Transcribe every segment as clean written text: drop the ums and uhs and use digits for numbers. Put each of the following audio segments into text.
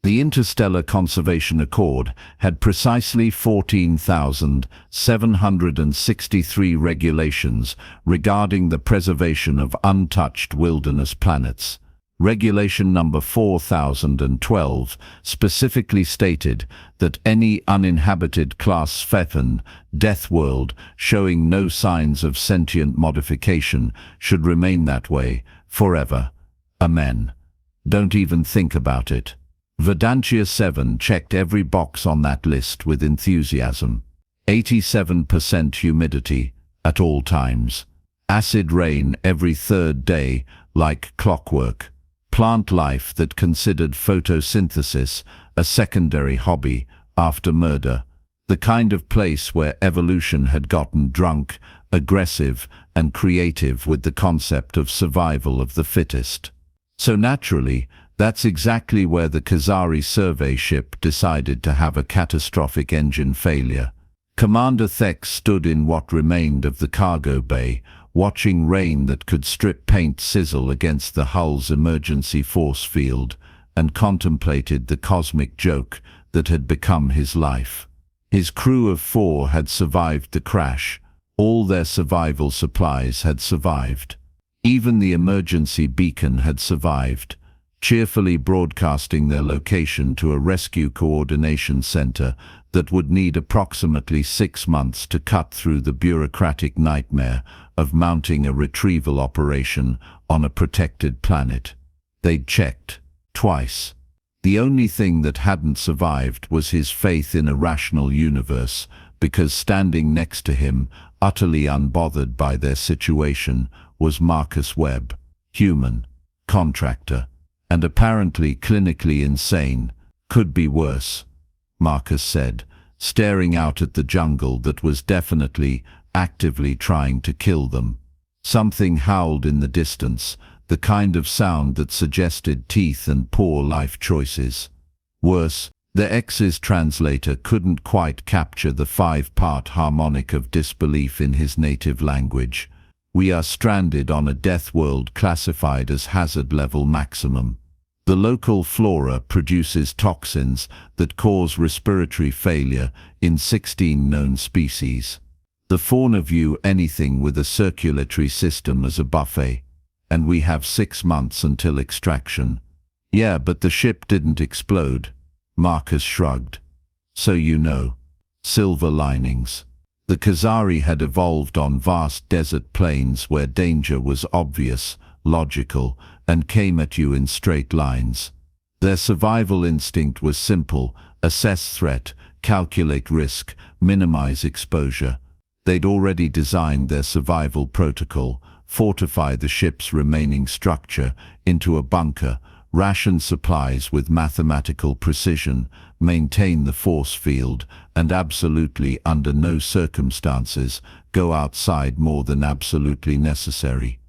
The Interstellar Conservation Accord had precisely 14,763 regulations regarding the preservation of untouched wilderness planets. Regulation number 4012 specifically stated that any uninhabited class Phaethon death world showing no signs of sentient modification should remain that way forever. Amen. Don't even think about it. Vedantia 7 checked every box on that list with enthusiasm. 87% humidity at all times. Acid rain every third day like clockwork. Plant life that considered photosynthesis a secondary hobby after murder. The kind of place where evolution had gotten drunk, aggressive, and creative with the concept of survival of the fittest. So naturally, that's exactly where the Khazari survey ship decided to have a catastrophic engine failure. Commander Thex stood in what remained of the cargo bay, watching rain that could strip paint sizzle against the hull's emergency force field, and contemplated the cosmic joke that had become his life. His crew of 4 had survived the crash. All their survival supplies had survived. Even the emergency beacon had survived, cheerfully broadcasting their location to a rescue coordination center that would need approximately 6 months to cut through the bureaucratic nightmare of mounting a retrieval operation on a protected planet. They'd checked twice. The only thing that hadn't survived was his faith in a rational universe, because standing next to him, utterly unbothered by their situation, was Marcus Webb, human, contractor, and apparently clinically insane. Could be worse, Marcus said, staring out at the jungle that was definitely, actively trying to kill them. Something howled in the distance, the kind of sound that suggested teeth and poor life choices. Worse, the X's translator couldn't quite capture the 5-part harmonic of disbelief in his native language. We are stranded on a death world classified as hazard level maximum. The local flora produces toxins that cause respiratory failure in 16 known species. The fauna view anything with a circulatory system as a buffet, and we have 6 months until extraction. Yeah, but the ship didn't explode. Marcus shrugged. So you know. Silver linings. The Khazari had evolved on vast desert plains where danger was obvious, logical, and came at you in straight lines. Their survival instinct was simple: assess threat, calculate risk, minimize exposure. They'd already designed their survival protocol: fortify the ship's remaining structure into a bunker, ration supplies with mathematical precision, maintain the force field, and absolutely under no circumstances go outside more than absolutely necessary.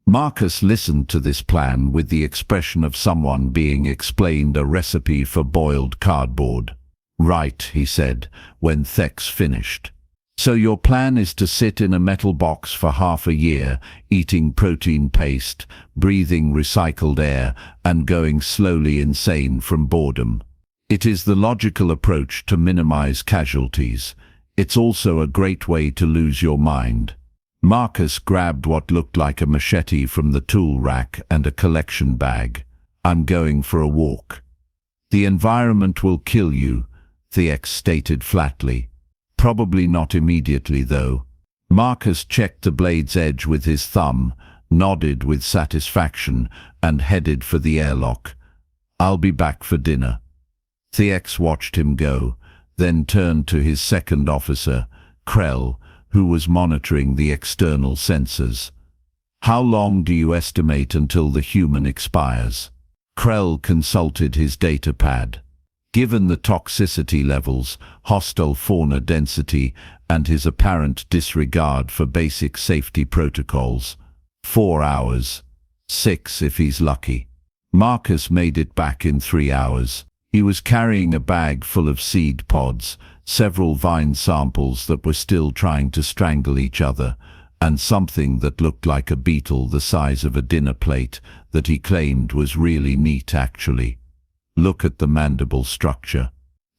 Marcus listened to this plan with the expression of someone being explained a recipe for boiled cardboard. Right, he said, when Thex finished. So your plan is to sit in a metal box for half a year, eating protein paste, breathing recycled air, and going slowly insane from boredom. It is the logical approach to minimize casualties. It's also a great way to lose your mind. Marcus grabbed what looked like a machete from the tool rack and a collection bag. I'm going for a walk. The environment will kill you, Thex stated flatly. Probably not immediately, though. Marcus checked the blade's edge with his thumb, nodded with satisfaction, and headed for the airlock. I'll be back for dinner. Thex watched him go, then turned to his second officer, Krell, who was monitoring the external sensors. How long do you estimate until the human expires? Krell consulted his data pad. Given the toxicity levels, hostile fauna density, and his apparent disregard for basic safety protocols, 4 hours. 6 if he's lucky. Marcus made it back in 3 hours. He was carrying a bag full of seed pods, several vine samples that were still trying to strangle each other, and something that looked like a beetle the size of a dinner plate that he claimed was really neat actually. Look at the mandible structure.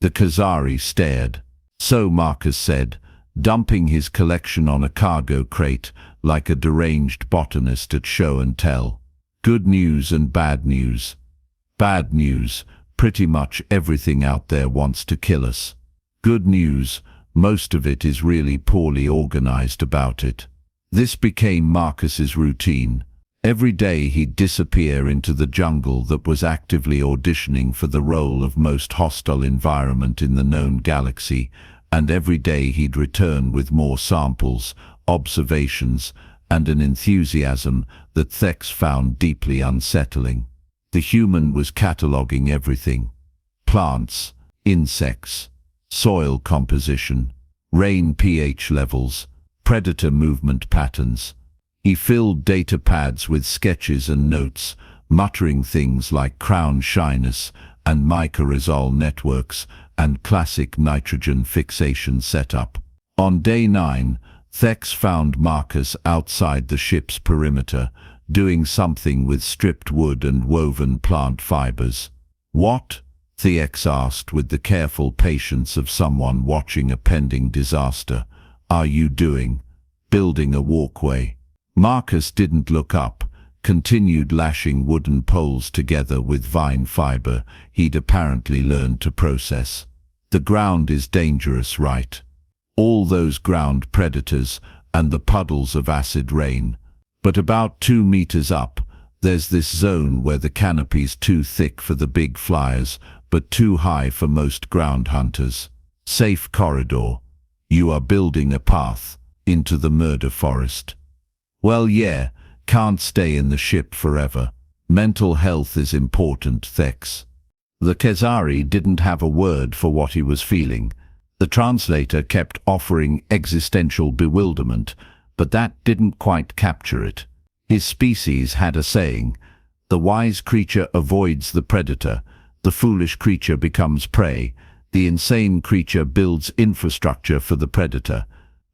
The Khazari stared. So Marcus said, dumping his collection on a cargo crate like a deranged botanist at show and tell. Good news and bad news. Bad news, pretty much everything out there wants to kill us. Good news, most of it is really poorly organized about it. This became Marcus's routine. Every day he'd disappear into the jungle that was actively auditioning for the role of most hostile environment in the known galaxy, and every day he'd return with more samples, observations, and an enthusiasm that Thex found deeply unsettling. The human was cataloging everything: plants, insects, soil composition, rain pH levels, predator movement patterns. He filled data pads with sketches and notes, muttering things like crown shyness and mycorrhizal networks and classic nitrogen fixation setup. On day 9, Thex found Marcus outside the ship's perimeter, doing something with stripped wood and woven plant fibers. "What?" Thex asked with the careful patience of someone watching a pending disaster. "Are you doing?" "Building a walkway." Marcus didn't look up, continued lashing wooden poles together with vine fiber he'd apparently learned to process. "The ground is dangerous, right? All those ground predators and the puddles of acid rain. But about 2 meters up, there's this zone where the canopy's too thick for the big flyers, but too high for most ground hunters. Safe corridor. You are building a path into the murder forest." "Well, yeah, can't stay in the ship forever. Mental health is important, Thex." The Khazari didn't have a word for what he was feeling. The translator kept offering existential bewilderment, but that didn't quite capture it. His species had a saying: the wise creature avoids the predator, the foolish creature becomes prey, the insane creature builds infrastructure for the predator.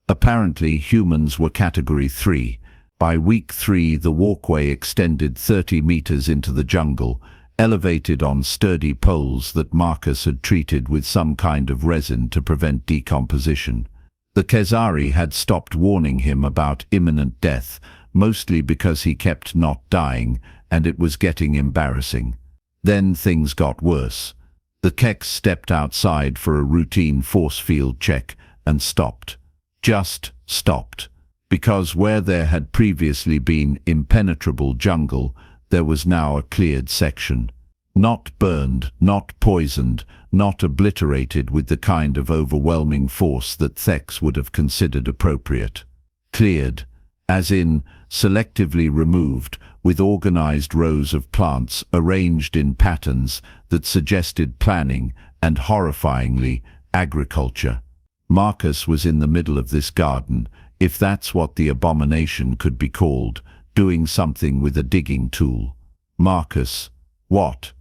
Apparently humans were category 3. By week 3, the walkway extended 30 meters into the jungle, elevated on sturdy poles that Marcus had treated with some kind of resin to prevent decomposition. The Khazari had stopped warning him about imminent death, mostly because he kept not dying, and it was getting embarrassing. Then things got worse. The Kex stepped outside for a routine force field check and stopped. Just stopped. Because where there had previously been impenetrable jungle, there was now a cleared section. Not burned, not poisoned, not obliterated with the kind of overwhelming force that Thex would have considered appropriate. Cleared, as in selectively removed, with organized rows of plants arranged in patterns that suggested planning and, horrifyingly, agriculture. Marcus was in the middle of this garden, if that's what the abomination could be called, doing something with a digging tool. "Marcus, what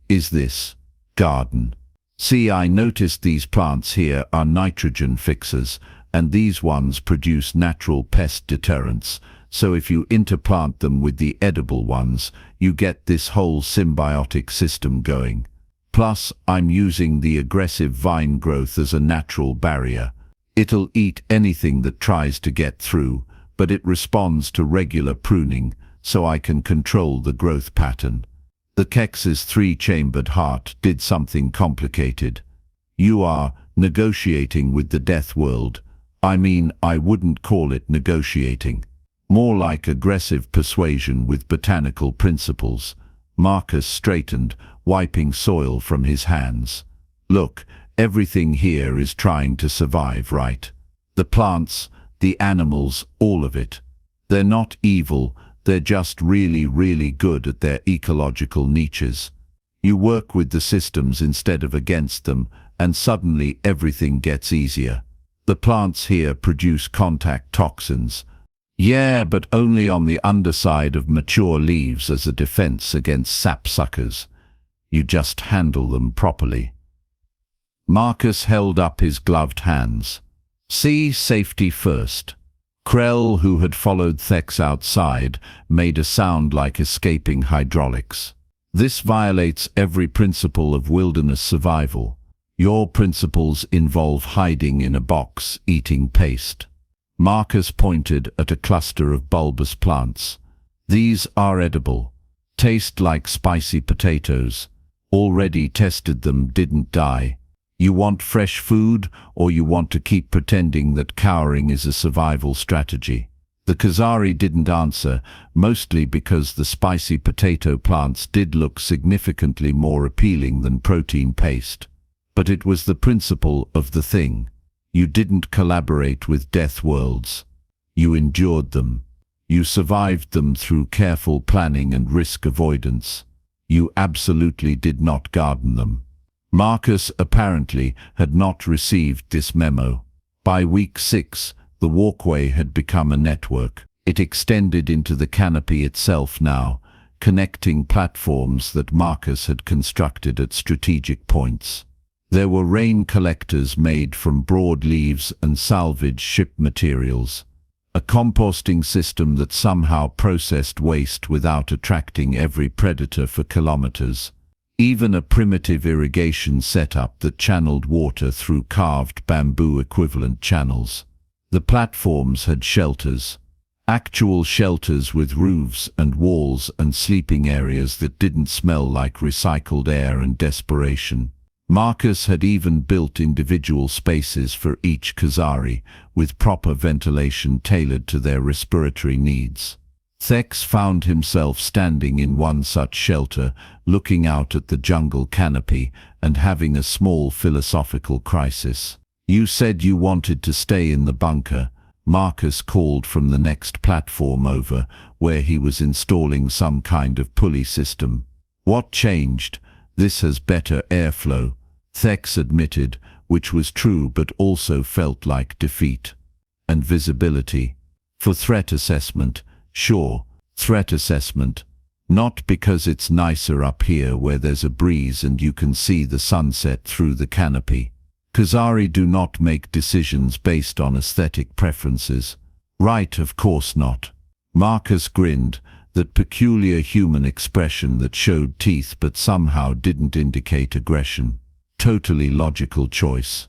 is this? Garden. See, I noticed these plants here are nitrogen fixers, and these ones produce natural pest deterrents, so if you interplant them with the edible ones, you get this whole symbiotic system going. Plus, I'm using the aggressive vine growth as a natural barrier. It'll eat anything that tries to get through, but it responds to regular pruning, so I can control the growth pattern." The Kex's 3-chambered heart did something complicated. "You are negotiating with the death world. I mean, I wouldn't call it negotiating. More like aggressive persuasion with botanical principles." Marcus straightened, wiping soil from his hands. "Look, everything here is trying to survive, right? The plants, the animals, all of it. They're not evil, they're just really, really good at their ecological niches. You work with the systems instead of against them, and suddenly everything gets easier. The plants here produce contact toxins. Yeah, but only on the underside of mature leaves as a defense against sapsuckers. You just handle them properly." Marcus held up his gloved hands. "See, safety first." Krell, who had followed Thex outside, made a sound like escaping hydraulics. This violates every principle of wilderness survival. Your principles involve hiding in a box, eating paste. Marcus pointed at a cluster of bulbous plants. These are edible. Taste like spicy potatoes. Already tested them, didn't die. You want fresh food, or you want to keep pretending that cowering is a survival strategy? The Khazari didn't answer, mostly because the spicy potato plants did look significantly more appealing than protein paste. But it was the principle of the thing. You didn't collaborate with death worlds. You endured them. You survived them through careful planning and risk avoidance. You absolutely did not garden them. Marcus apparently had not received this memo. By week 6, the walkway had become a network. It extended into the canopy itself now, connecting platforms that Marcus had constructed at strategic points. There were rain collectors made from broad leaves and salvaged ship materials. A composting system that somehow processed waste without attracting every predator for kilometers. Even a primitive irrigation setup that channeled water through carved bamboo-equivalent channels. The platforms had shelters. Actual shelters with roofs and walls and sleeping areas that didn't smell like recycled air and desperation. Marcus had even built individual spaces for each Khazari, with proper ventilation tailored to their respiratory needs. Thex found himself standing in one such shelter, looking out at the jungle canopy and having a small philosophical crisis. "You said you wanted to stay in the bunker," Marcus called from the next platform over, where he was installing some kind of pulley system. "What changed? This has better airflow," Thex admitted, which was true but also felt like defeat. "And visibility. For threat assessment, sure, threat assessment. Not because it's nicer up here where there's a breeze and you can see the sunset through the canopy. Khazari do not make decisions based on aesthetic preferences." "Right, of course not." Marcus grinned, that peculiar human expression that showed teeth but somehow didn't indicate aggression. Totally logical choice.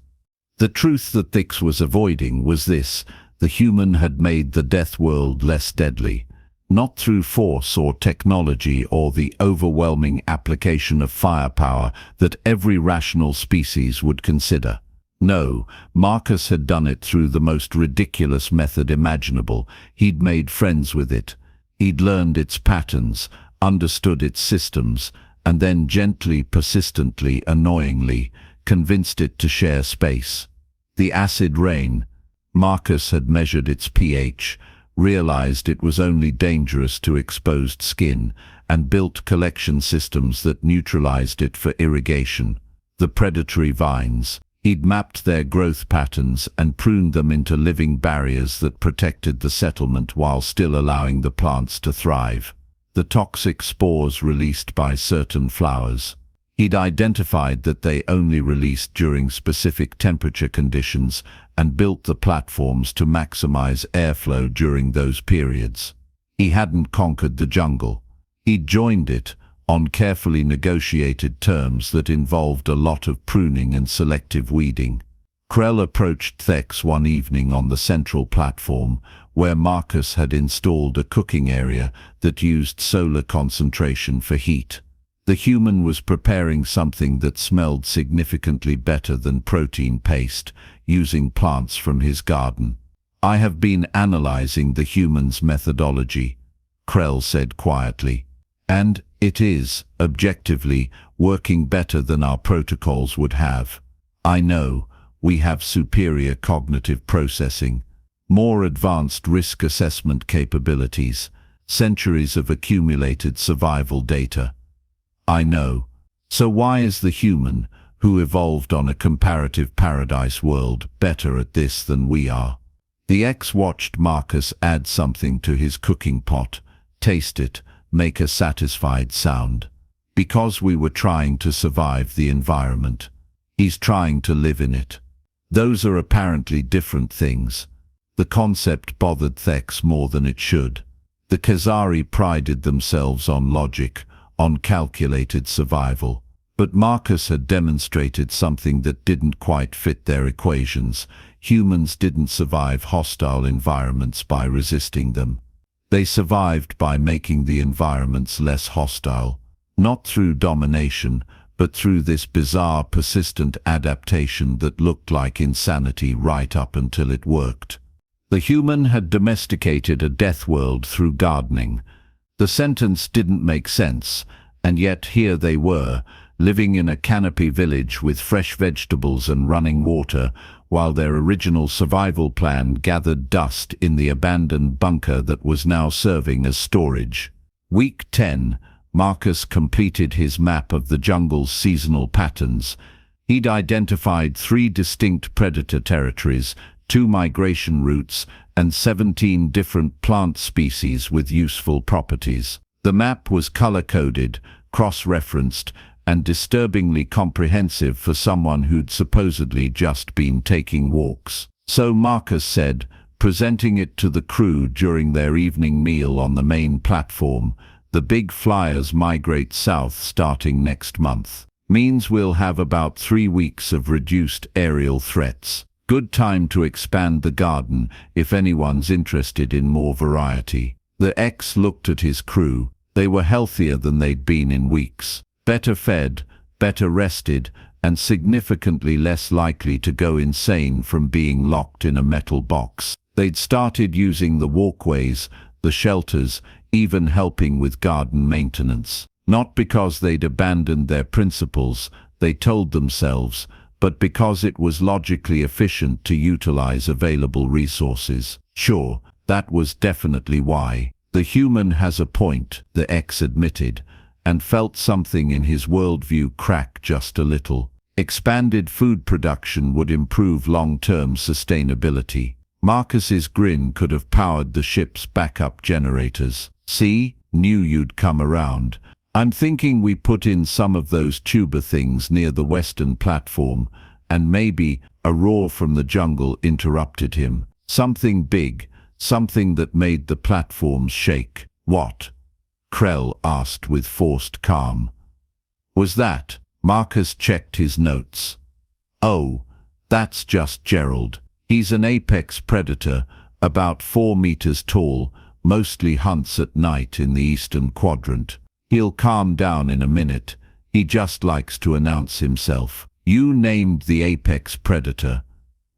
The truth that Thex was avoiding was this: the human had made the death world less deadly. Not through force or technology or the overwhelming application of firepower that every rational species would consider. No, Marcus had done it through the most ridiculous method imaginable. He'd made friends with it. He'd learned its patterns, understood its systems, and then gently, persistently, annoyingly, convinced it to share space. The acid rain. Marcus had measured its pH, realized it was only dangerous to exposed skin, and built collection systems that neutralized it for irrigation. The predatory vines. He'd mapped their growth patterns and pruned them into living barriers that protected the settlement while still allowing the plants to thrive. The toxic spores released by certain flowers. He'd identified that they only released during specific temperature conditions and built the platforms to maximize airflow during those periods. He hadn't conquered the jungle. He'd joined it on carefully negotiated terms that involved a lot of pruning and selective weeding. Krell approached Thex one evening on the central platform, where Marcus had installed a cooking area that used solar concentration for heat. The human was preparing something that smelled significantly better than protein paste, using plants from his garden. "I have been analyzing the human's methodology," Krell said quietly, "and it is, objectively, working better than our protocols would have. I know, we have superior cognitive processing, more advanced risk assessment capabilities, centuries of accumulated survival data. I know. So why is the human, who evolved on a comparative paradise world, better at this than we are?" The X watched Marcus add something to his cooking pot, taste it, make a satisfied sound. "Because we were trying to survive the environment. He's trying to live in it. Those are apparently different things." The concept bothered Thex more than it should. The Khazari prided themselves on logic, on calculated survival. But Marcus had demonstrated something that didn't quite fit their equations. Humans didn't survive hostile environments by resisting them. They survived by making the environments less hostile, not through domination, but through this bizarre, persistent adaptation that looked like insanity right up until it worked. The human had domesticated a death world through gardening. The sentence didn't make sense, and yet here they were, living in a canopy village with fresh vegetables and running water, while their original survival plan gathered dust in the abandoned bunker that was now serving as storage. Week 10, Marcus completed his map of the jungle's seasonal patterns. He'd identified 3 distinct predator territories, 2 migration routes, and 17 different plant species with useful properties. The map was color-coded, cross-referenced, and disturbingly comprehensive for someone who'd supposedly just been taking walks. So Marcus said, presenting it to the crew during their evening meal on the main platform, "The big flyers migrate south starting next month. Means we'll have about 3 weeks of reduced aerial threats. Good time to expand the garden if anyone's interested in more variety." The X looked at his crew. They were healthier than they'd been in weeks. Better fed, better rested, and significantly less likely to go insane from being locked in a metal box. They'd started using the walkways, the shelters, even helping with garden maintenance. Not because they'd abandoned their principles, they told themselves, but because it was logically efficient to utilize available resources. Sure, that was definitely why. The human has a point, the X admitted, and felt something in his worldview crack just a little. Expanded food production would improve long-term sustainability. Marcus's grin could have powered the ship's backup generators. "See, knew you'd come around. I'm thinking we put in some of those tuber things near the western platform," and maybe a roar from the jungle interrupted him. Something big, something that made the platforms shake. "What?" Krell asked with forced calm. "Was that?" Marcus checked his notes. "Oh, that's just Gerald. He's an apex predator, about 4 meters tall, mostly hunts at night in the eastern quadrant. He'll calm down in a minute. He just likes to announce himself." "You named the apex predator."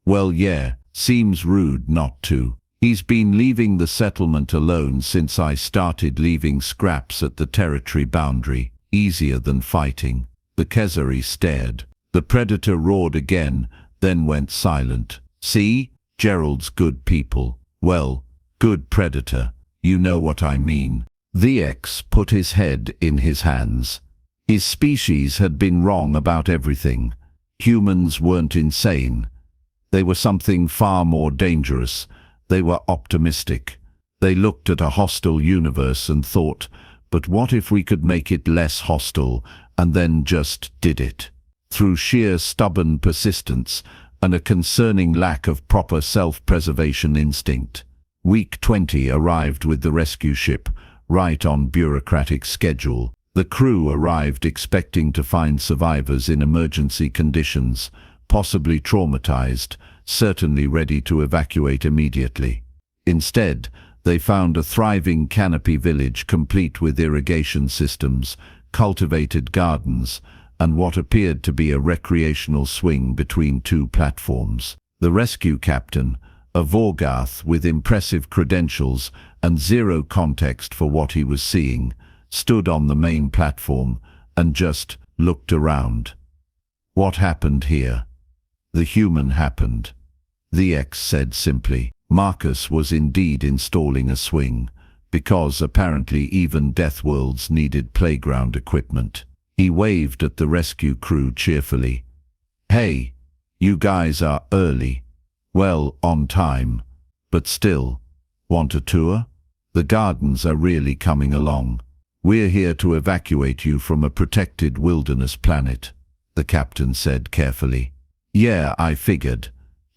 "Well, yeah, seems rude not to. He's been leaving the settlement alone since I started leaving scraps at the territory boundary. Easier than fighting." The Kezari stared. The predator roared again, then went silent. "See? Gerald's good people. Well, good predator. You know what I mean." The X put his head in his hands. His species had been wrong about everything. Humans weren't insane. They were something far more dangerous. They were optimistic. They looked at a hostile universe and thought, but what if we could make it less hostile, and then just did it? Through sheer stubborn persistence and a concerning lack of proper self-preservation instinct. Week 20 arrived with the rescue ship, right on bureaucratic schedule. The crew arrived expecting to find survivors in emergency conditions, possibly traumatized, certainly ready to evacuate immediately. Instead, they found a thriving canopy village complete with irrigation systems, cultivated gardens, and what appeared to be a recreational swing between 2 platforms. The rescue captain, a Vorgath with impressive credentials and zero context for what he was seeing, stood on the main platform and just looked around. "What happened here?" "The human happened," the X said simply. Marcus was indeed installing a swing, because apparently even death worlds needed playground equipment. He waved at the rescue crew cheerfully. "Hey, you guys are early. Well, on time. But still, want a tour? The gardens are really coming along. We're here to evacuate you from a protected wilderness planet," the captain said carefully. "Yeah, I figured.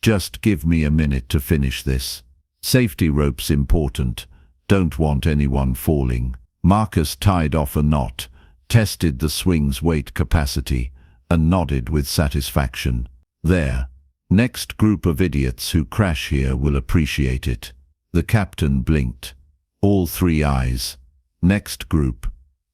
Just give me a minute to finish this. Safety rope's important. Don't want anyone falling." Marcus tied off a knot, tested the swing's weight capacity, and nodded with satisfaction. There. Next group of idiots who crash here will appreciate it. The captain blinked. All three eyes. Next group.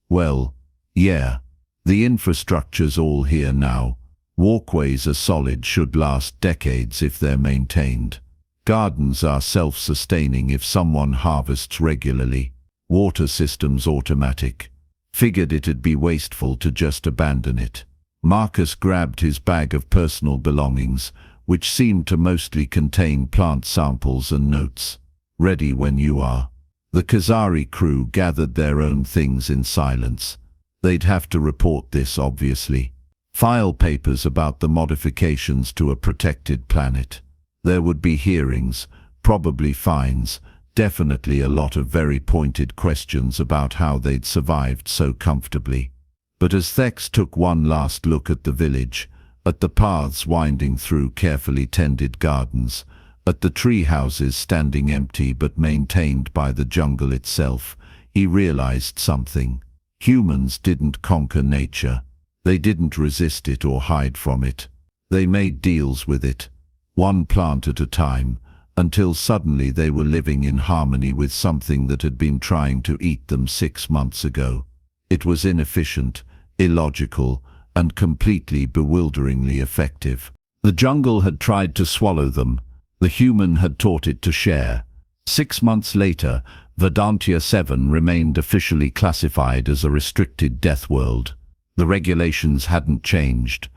Well, yeah. The infrastructure's all here now. Walkways are solid, should last decades if they're maintained. Gardens are self-sustaining if someone harvests regularly. Water systems automatic. Figured it'd be wasteful to just abandon it. Marcus grabbed his bag of personal belongings, which seemed to mostly contain plant samples and notes. Ready when you are. The Khazari crew gathered their own things in silence. They'd have to report this, obviously. File papers about the modifications to a protected planet. There would be hearings, probably fines, definitely a lot of very pointed questions about how they'd survived so comfortably. But as Thex took one last look at the village, at the paths winding through carefully tended gardens, at the tree houses standing empty but maintained by the jungle itself, he realized something. Humans didn't conquer nature. They didn't resist it or hide from it. They made deals with it, one plant at a time, until suddenly they were living in harmony with something that had been trying to eat them 6 months ago. It was inefficient, illogical, and completely bewilderingly effective. The jungle had tried to swallow them. The human had taught it to share. 6 months later, Verdantia 7 remained officially classified as a restricted death world. The regulations hadn't changed.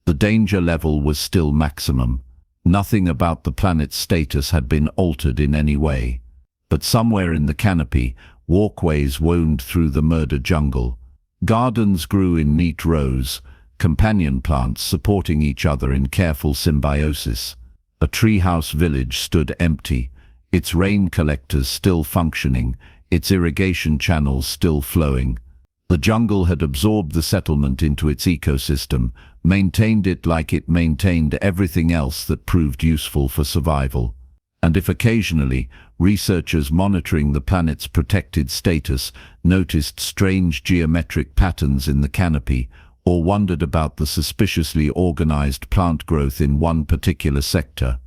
The danger level was still maximum. Nothing about the planet's status had been altered in any way. But somewhere in the canopy, walkways wound through the murder jungle. Gardens grew in neat rows, companion plants supporting each other in careful symbiosis. A treehouse village stood empty, its rain collectors still functioning, its irrigation channels still flowing. The jungle had absorbed the settlement into its ecosystem, maintained it like it maintained everything else that proved useful for survival. And if occasionally, researchers monitoring the planet's protected status noticed strange geometric patterns in the canopy, or wondered about the suspiciously organized plant growth in one particular sector,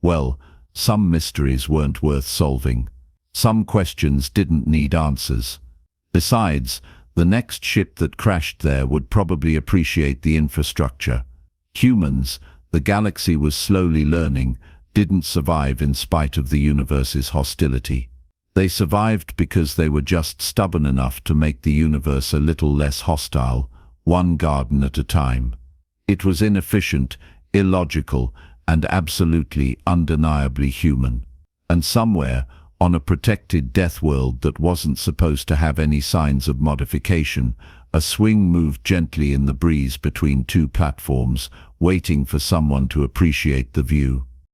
well, some mysteries weren't worth solving. Some questions didn't need answers. Besides, the next ship that crashed there would probably appreciate the infrastructure. Humans, the galaxy was slowly learning, didn't survive in spite of the universe's hostility. They survived because they were just stubborn enough to make the universe a little less hostile, one garden at a time. It was inefficient, illogical, and absolutely undeniably human. And somewhere, on a protected death world that wasn't supposed to have any signs of modification, a swing moved gently in the breeze between two platforms, waiting for someone to appreciate the view.